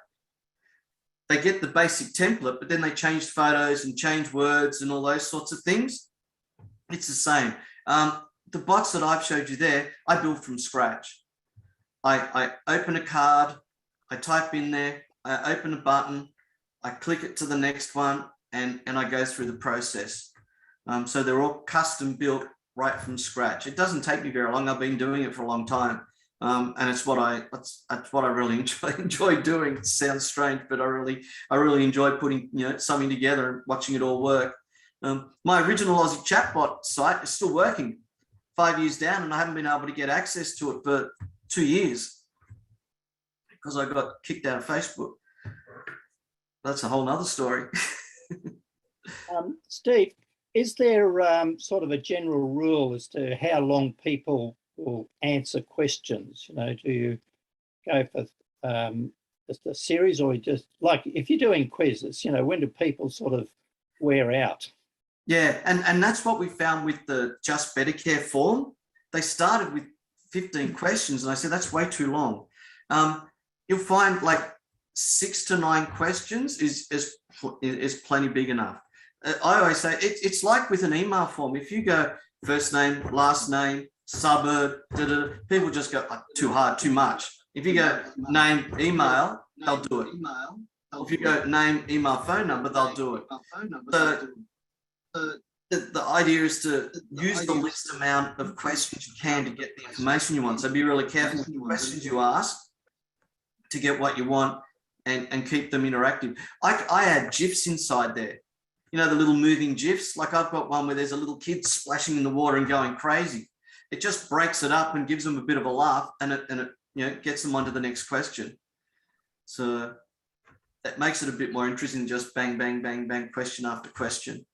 Speaker 2: They get the basic template, but then they change photos and change words and all those sorts of things. It's the same. The bots that I've showed you there, I built from scratch. I open a card, I type in there, I open a button, I click it to the next one, and I go through the process. So they're all custom built right from scratch. It doesn't take me very long. I've been doing it for a long time. And it's what I really enjoy doing. It sounds strange, but I really enjoy putting something together and watching it all work. My original Aussie Chatbot site is still working 5 years down, and I haven't been able to get access to it for 2 years because I got kicked out of Facebook. That's a whole nother story.
Speaker 3: Steve, is there sort of a general rule as to how long people will answer questions? Do you go for just a series, or just like if you're doing quizzes, when do people sort of wear out?
Speaker 2: Yeah, and that's what we found with the Just Better Care form. They started with 15 questions, and I said, that's way too long. You'll find like 6 to 9 questions is plenty big enough. I always say it's like with an email form. If you go first name, last name, suburb, people just go too hard, too much. If you go name, email, they'll do it. If you go name, email, phone number, they'll do it. The idea is to use the least amount of questions you can to get the information you want. So be really careful with the questions you ask to get what you want and keep them interactive. I add GIFs inside there. The little moving GIFs. Like I've got one where there's a little kid splashing in the water and going crazy. It just breaks it up and gives them a bit of a laugh, and it gets them onto the next question. So that makes it a bit more interesting than just bang, bang, bang, bang, question after question.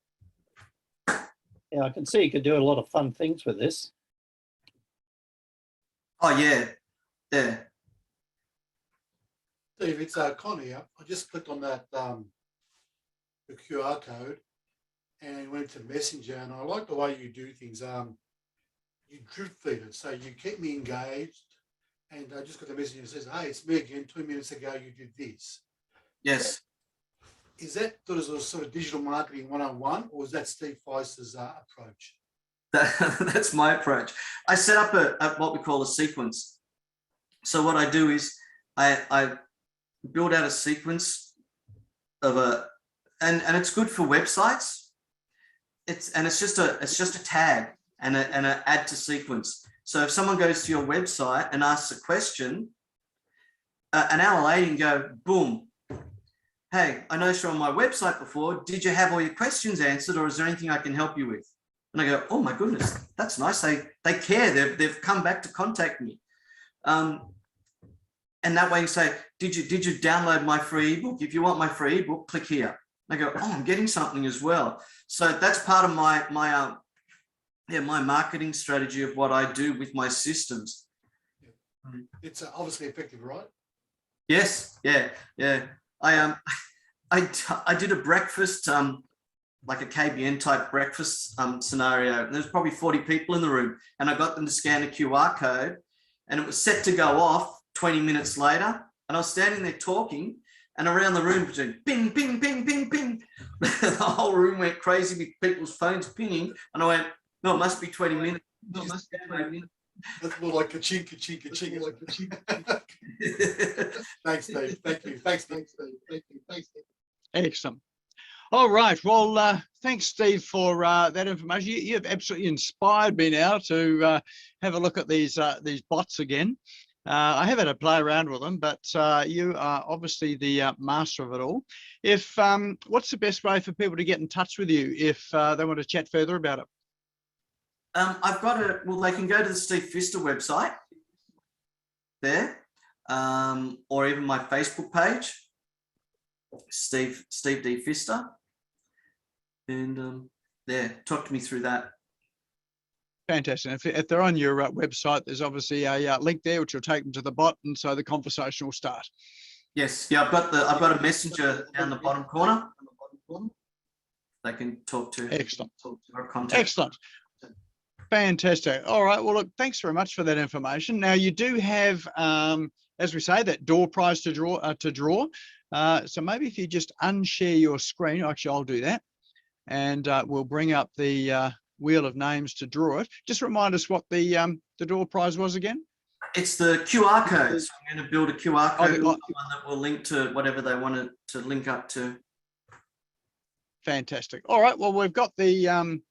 Speaker 3: Yeah, I can see you could do a lot of fun things with this.
Speaker 2: Oh yeah, yeah.
Speaker 4: Steve, it's Con here. I just clicked on that the QR code and went to Messenger, and I like the way you do things. You drip feed it, so you keep me engaged. And I just got the message that says, "Hey, it's me again. 2 minutes ago, you did this."
Speaker 2: Yes.
Speaker 4: Is that sort of digital marketing 101, or is that Steve Pfister's approach?
Speaker 2: That's my approach. I set up a what we call a sequence. So what I do is I build out a sequence of and it's good for websites. It's just a tag and an add to sequence. So if someone goes to your website and asks a question, an hour later you can go, boom. Hey, I noticed you're on my website before. Did you have all your questions answered, or is there anything I can help you with? And I go, oh my goodness, that's nice. They care. They've come back to contact me. And that way you say, did you download my free ebook? If you want my free ebook, click here. And I go, oh, I'm getting something as well. So that's part of my marketing strategy of what I do with my systems.
Speaker 4: It's obviously effective, right?
Speaker 2: Yes. Yeah. I did a breakfast, like a KBN type breakfast scenario. And there's probably 40 people in the room, and I got them to scan a QR code, and it was set to go off 20 minutes later. And I was standing there talking, and around the room, between ping, ping, ping, ping, ping, the whole room went crazy with people's phones pinging. And I went, no, it must be 20 minutes. No, it must be 20 minutes.
Speaker 4: That's more like ka-ching, ka-ching, ka-ching. Thanks, Steve. Thank you. Thanks, Steve. Thank you. Thanks, Steve.
Speaker 1: Excellent. All right. Well, thanks, Steve, for that information. You've absolutely inspired me now to have a look at these bots again. I have had a play around with them, but you are obviously the master of it all. If what's the best way for people to get in touch with you if they want to chat further about it?
Speaker 2: They can go to the Steve Pfister website there, or even my Facebook page, Steve D. Pfister, and talk to me through that.
Speaker 1: Fantastic. If they're on your website, there's obviously a link there which will take them to the bot, and so the conversation will start.
Speaker 2: Yes, yeah, I've got a messenger down the bottom corner. They can talk to.
Speaker 1: Excellent.
Speaker 2: Or contact.
Speaker 1: Excellent. Fantastic. All right. Well, look, thanks very much for that information. Now you do have, as we say, that door prize to draw. So maybe if you just unshare your screen, actually I'll do that, and we'll bring up the wheel of names to draw it. Just remind us what the door prize was again.
Speaker 2: It's the QR code. So I'm going to build a QR code,
Speaker 1: Oh,
Speaker 2: one that will link to whatever they wanted to link up to.
Speaker 1: Fantastic. All right. Well, we've got the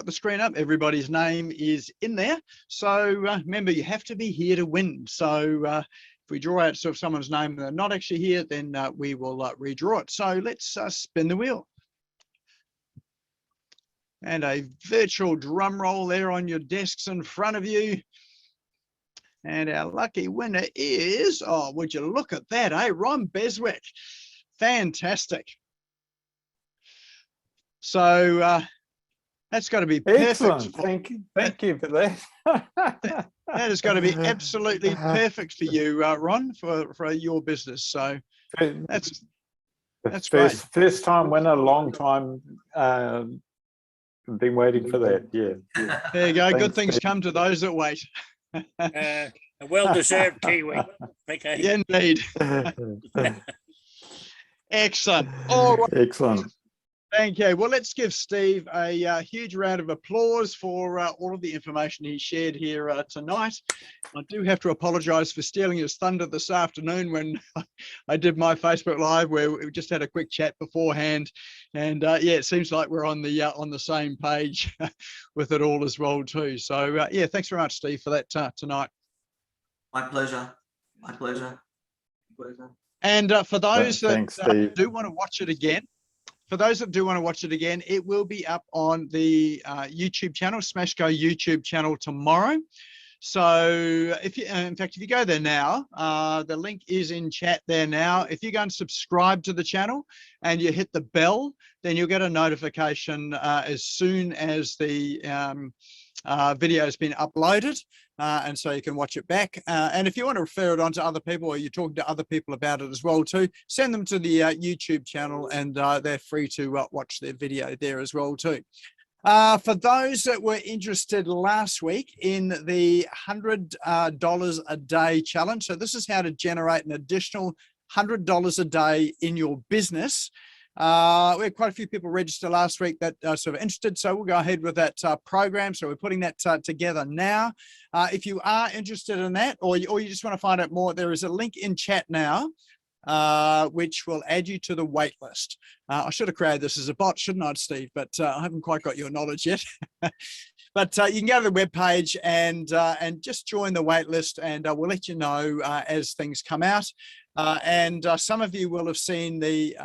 Speaker 1: screen up. Everybody's name is in there. So remember, you have to be here to win. So if we draw out sort of someone's name and they're not actually here, then we will redraw it. So let's spin the wheel. And a virtual drum roll there on your desks in front of you. And our lucky winner is, oh, would you look at that, eh? Ron Beswick. Fantastic. So that's got to be perfect.
Speaker 5: Excellent. Thank you for that.
Speaker 1: That has got to be absolutely perfect for you, Ron, for your business. So that's great.
Speaker 5: First time winner, long time. Been waiting for that. Yeah.
Speaker 1: There you go.
Speaker 5: Thanks,
Speaker 1: Good things
Speaker 5: Steve.
Speaker 1: come to those that wait.
Speaker 6: A well-deserved Kiwi. Okay.
Speaker 1: Yeah, indeed. Excellent. All right.
Speaker 5: Excellent.
Speaker 1: Thank you. Well, let's give Steve a huge round of applause for all of the information he shared here tonight. I do have to apologise for stealing his thunder this afternoon when I did my Facebook Live, where we just had a quick chat beforehand, and yeah, it seems like we're on the same page with it all as well too. So yeah, thanks very much, Steve, for that tonight.
Speaker 2: My pleasure. My pleasure.
Speaker 1: And for those
Speaker 5: Thanks,
Speaker 1: that
Speaker 5: Steve.
Speaker 1: do want to watch it again. For those that do want to watch it again, it will be up on the YouTube channel, Smash Go YouTube channel tomorrow. So if you, in fact, if you go there now, the link is in chat there now. If you go and subscribe to the channel and you hit the bell, then you'll get a notification as soon as the video has been uploaded. And so you can watch it back. And if you want to refer it on to other people, or you're talking to other people about it as well too, send them to the YouTube channel, and they're free to watch their video there as well too. For those that were interested last week in the $100 a day challenge, so this is how to generate an additional $100 a day in your business. We had quite a few people register last week that are sort of interested, so we'll go ahead with that program. So we're putting that together now. If you are interested in that, or you just want to find out more, there is a link in chat now, which will add you to the wait list. I should have created this as a bot, shouldn't I, Steve? But I haven't quite got your knowledge yet. But you can go to the webpage and just join the wait list, and we'll let you know as things come out. And some of you will have seen the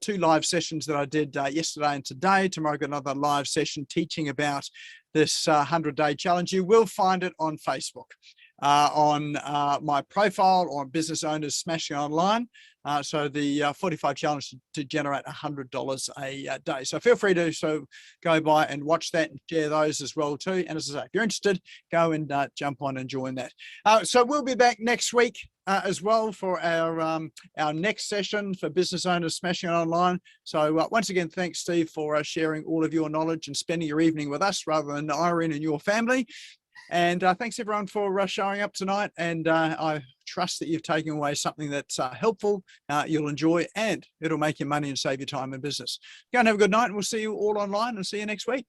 Speaker 1: 2 live sessions that I did yesterday and today. Tomorrow I've got another live session teaching about this 100-day challenge. You will find it on Facebook, on my profile, or on Business Owners Smashing Online. So the 45 challenge to generate $100 a day. So feel free to go by and watch that and share those as well too. And as I say, if you're interested, go and jump on and join that. So we'll be back next week as well for our next session for Business Owners Smashing It Online. So once again, thanks, Steve, for sharing all of your knowledge and spending your evening with us rather than Irene and your family. And thanks everyone for showing up tonight. And I trust that you've taken away something that's helpful, you'll enjoy, and it'll make you money and save you time in business. Go and have a good night, and we'll see you all online and see you next week.